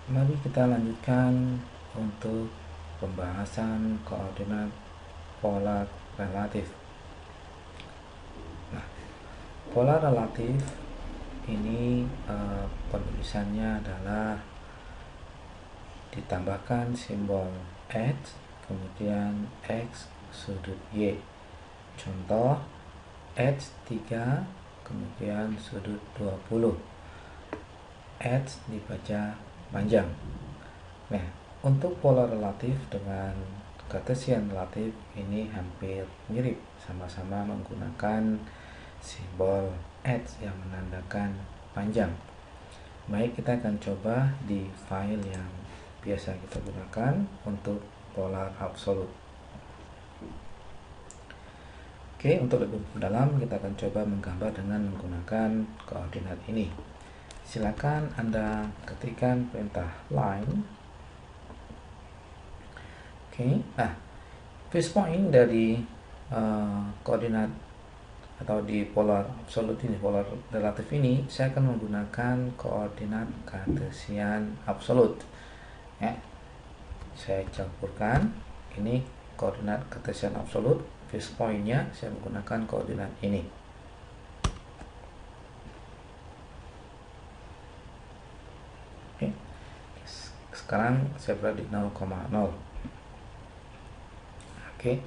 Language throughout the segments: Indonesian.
Mari kita lanjutkan untuk pembahasan koordinat polar relatif. Nah, polar relatif ini penulisannya adalah ditambahkan simbol X, kemudian X sudut Y. Contoh X3 kemudian sudut 20. X dibaca panjang. Nah, untuk polar relatif dengan Cartesian relatif ini hampir mirip, sama-sama menggunakan simbol X yang menandakan panjang. Baik, kita akan coba di file yang biasa kita gunakan untuk polar absolut. Oke, untuk lebih dalam kita akan coba menggambar dengan menggunakan koordinat ini. Silakan Anda ketikkan perintah line. Oke, nah fixed point dari koordinat atau di polar absolut ini, polar relatif ini, saya akan menggunakan koordinat Cartesian absolut. Ya, saya campurkan ini koordinat Cartesian absolut, fixed point-nya saya menggunakan koordinat ini. Oke, sekarang saya berada di 0,0. Oke,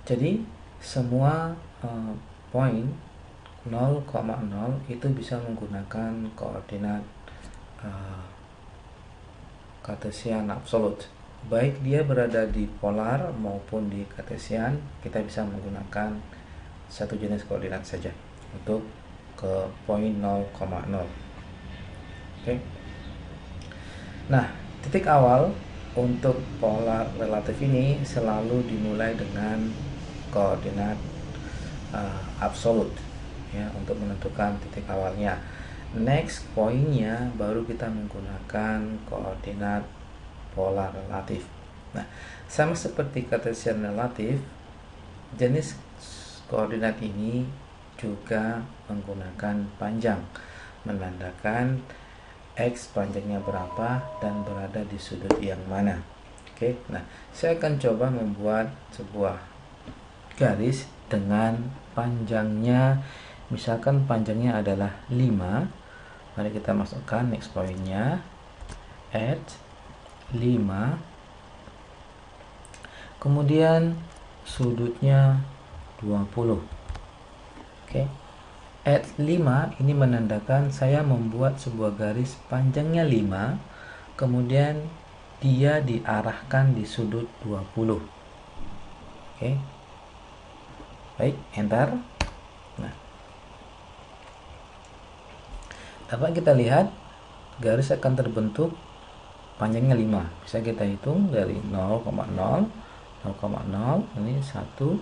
jadi semua poin 0,0 itu bisa menggunakan koordinat Cartesian absolut. Baik dia berada di polar maupun di Cartesian, kita bisa menggunakan satu jenis koordinat saja untuk ke poin 0,0. Oke. Nah, titik awal untuk polar relatif ini selalu dimulai dengan koordinat absolut, ya, untuk menentukan titik awalnya. Next poinnya baru kita menggunakan koordinat polar relatif. Nah, sama seperti Cartesian relatif, jenis koordinat ini juga menggunakan panjang, menandakan X panjangnya berapa dan berada di sudut yang mana. Oke, nah saya akan coba membuat sebuah garis dengan panjangnya, misalkan panjangnya adalah 5. Mari kita masukkan next pointnya at 5, kemudian sudutnya 20. Oke, at 5 ini menandakan saya membuat sebuah garis panjangnya 5, kemudian dia diarahkan di sudut 20. Oke, baik, enter. Nah, dapat kita lihat garis akan terbentuk panjangnya 5. Bisa kita hitung dari 0,0, 0,0, ini 1,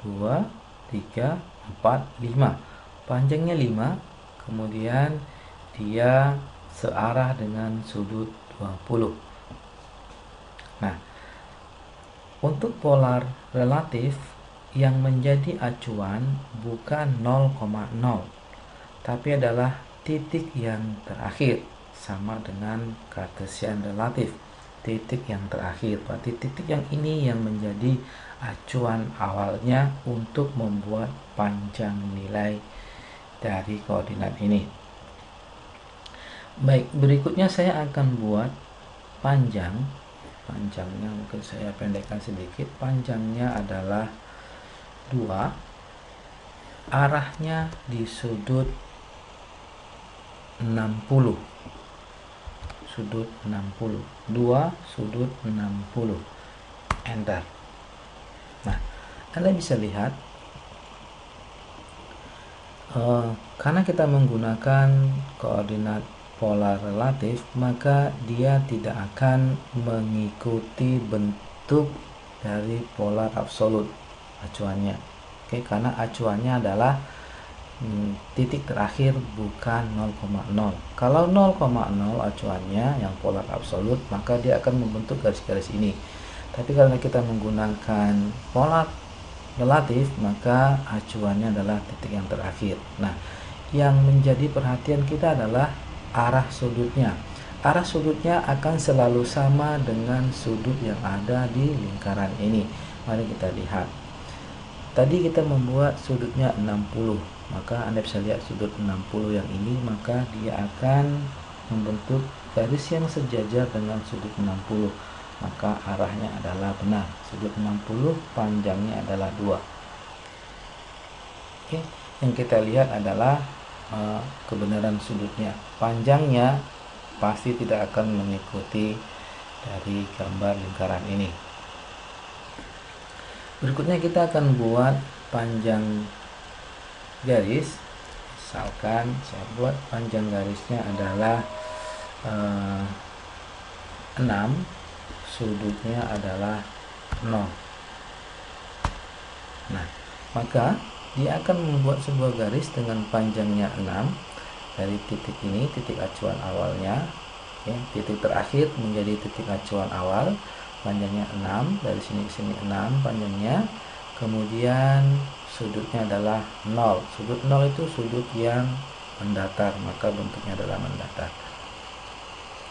2, 3, 4, 5. Panjangnya 5, kemudian dia searah dengan sudut 20. Nah, untuk polar relatif yang menjadi acuan bukan 0,0, tapi adalah titik yang terakhir, sama dengan Cartesian relatif, titik yang terakhir. Berarti titik yang ini yang menjadi acuan awalnya untuk membuat panjang nilai dari koordinat ini. Baik, berikutnya saya akan buat panjangnya mungkin saya pendekkan sedikit. Panjangnya adalah 2, arahnya di sudut 60, sudut 60, 2 sudut 60, enter. Nah, Anda bisa lihat karena kita menggunakan koordinat polar relatif, maka dia tidak akan mengikuti bentuk dari polar absolut acuannya. Oke, karena acuannya adalah titik terakhir, bukan 0,0. Kalau 0,0 acuannya yang polar absolut, maka dia akan membentuk garis-garis ini. Tapi karena kita menggunakan polar relatif, maka acuannya adalah titik yang terakhir. Nah, yang menjadi perhatian kita adalah arah sudutnya. arah sudutnya akan selalu sama dengan sudut yang ada di lingkaran ini. Mari kita lihat. Tadi kita membuat sudutnya 60, maka Anda bisa lihat sudut 60 yang ini, maka dia akan membentuk garis yang sejajar dengan sudut 60. Maka arahnya adalah benar. Sudut 60 panjangnya adalah 2. Oke, yang kita lihat adalah kebenaran sudutnya. Panjangnya pasti tidak akan mengikuti dari gambar lingkaran ini. Berikutnya kita akan buat panjang garis. Misalkan saya buat panjang garisnya adalah 6, sudutnya adalah 0. Nah, maka dia akan membuat sebuah garis dengan panjangnya 6 dari titik ini, titik acuan awalnya, ya, titik terakhir menjadi titik acuan awal, panjangnya 6, dari sini ke sini 6 panjangnya, kemudian sudutnya adalah 0. Sudut 0 itu sudut yang mendatar, maka bentuknya adalah mendatar.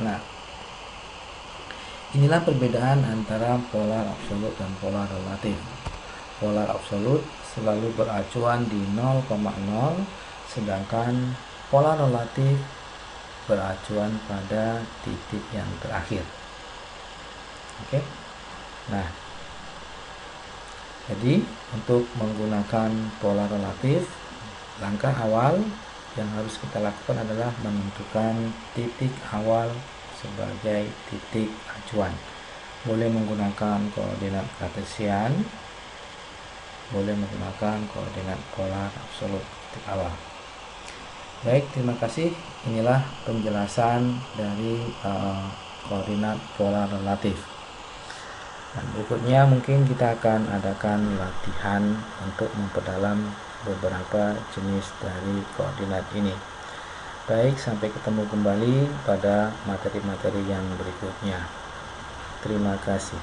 Nah, inilah perbedaan antara polar absolut dan polar relatif. Polar absolut selalu beracuan di 0,0, sedangkan polar relatif beracuan pada titik yang terakhir. Oke. Nah, jadi untuk menggunakan polar relatif, langkah awal yang harus kita lakukan adalah menentukan titik awal sebagai titik acuan. Boleh menggunakan koordinat kartesian, boleh menggunakan koordinat polar absolut titik awal. Baik, terima kasih. Inilah penjelasan dari koordinat polar relatif. Dan berikutnya mungkin kita akan adakan latihan untuk memperdalam beberapa jenis dari koordinat ini. Baik, sampai ketemu kembali pada materi-materi yang berikutnya. Terima kasih.